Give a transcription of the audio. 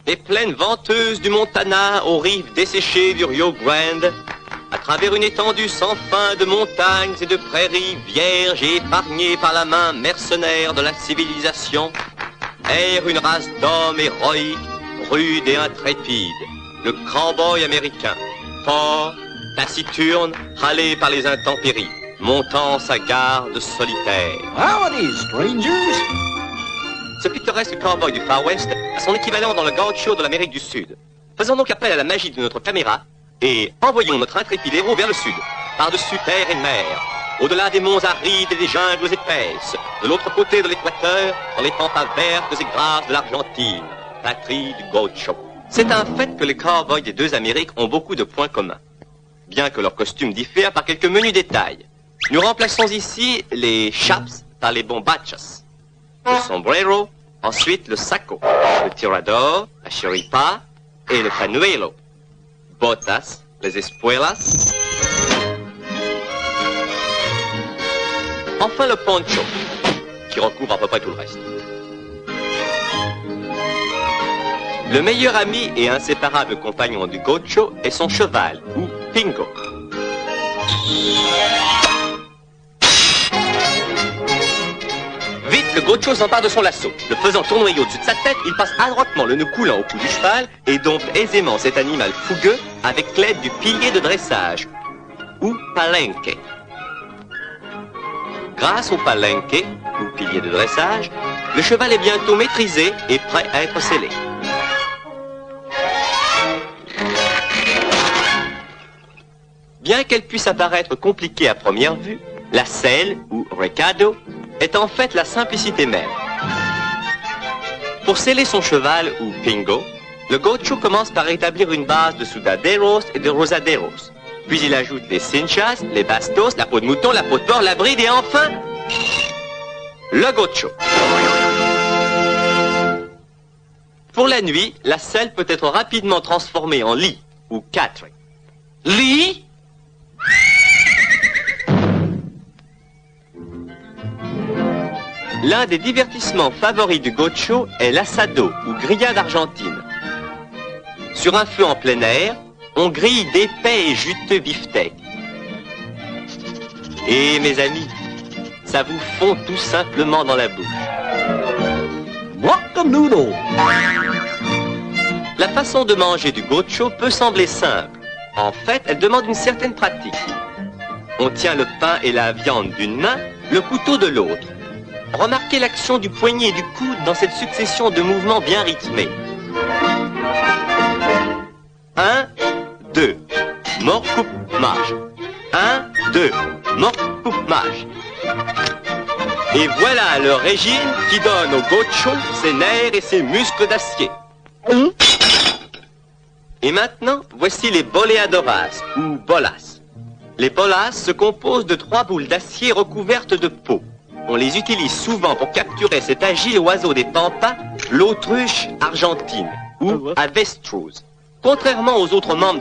Des plaines venteuses du Montana aux rives desséchées du Rio Grande, à travers une étendue sans fin de montagnes et de prairies vierges et épargnées par la main mercenaire de la civilisation, erre une race d'hommes héroïques, rudes et intrépides, le cowboy américain, fort, taciturne, râlé par les intempéries, montant sa garde solitaire. Howdy, strangers! Ce pittoresque cowboy du Far West a son équivalent dans le gaucho de l'Amérique du Sud. Faisons donc appel à la magie de notre caméra et envoyons notre intrépide héros vers le sud, par-dessus terre et mer, au-delà des monts arides et des jungles épaisses, de l'autre côté de l'équateur, dans les pampas vertes et grasses de l'Argentine, patrie du gaucho. C'est un fait que les cowboys des deux Amériques ont beaucoup de points communs, bien que leurs costumes diffèrent par quelques menus détails. Nous remplaçons ici les chaps par les bombachas. Le sombrero, ensuite le saco, le tirador, la chiripa et le panuelo. Botas, les espuelas. Enfin le poncho, qui recouvre à peu près tout le reste. Le meilleur ami et inséparable compagnon du gaucho est son cheval, ou pingo. Vite, le gaucho s'empare de son lasso. Le faisant tournoyer au-dessus de sa tête, il passe adroitement le nœud coulant au cou du cheval et dompte aisément cet animal fougueux avec l'aide du pilier de dressage, ou palenque. Grâce au palenque, ou pilier de dressage, le cheval est bientôt maîtrisé et prêt à être sellé. Bien qu'elle puisse apparaître compliquée à première vue, la selle, ou recado, est en fait la simplicité même. Pour sceller son cheval, ou pingo, le gaucho commence par établir une base de sudaderos et de rosaderos. Puis il ajoute les cinchas, les bastos, la peau de mouton, la peau de porc, la bride et enfin, le gaucho. Pour la nuit, la selle peut être rapidement transformée en lit, ou catre. Lit? L'un des divertissements favoris du gaucho est l'assado, ou grillade argentine. Sur un feu en plein air, on grille d'épais et juteux beefsteaks. Et mes amis, ça vous fond tout simplement dans la bouche. Guacamole! La façon de manger du gaucho peut sembler simple. En fait, elle demande une certaine pratique. On tient le pain et la viande d'une main, le couteau de l'autre. Remarquez l'action du poignet et du coude dans cette succession de mouvements bien rythmés. 1, 2, mort, coupe, marche. 1, 2, mort, coupe, marche. Et voilà le régime qui donne au gaucho ses nerfs et ses muscles d'acier. Et maintenant, voici les boleadoras, ou bolas. Les bolas se composent de 3 boules d'acier recouvertes de peau. On les utilise souvent pour capturer cet agile oiseau des pampas, l'autruche argentine, ou avestruz. Contrairement aux autres membres de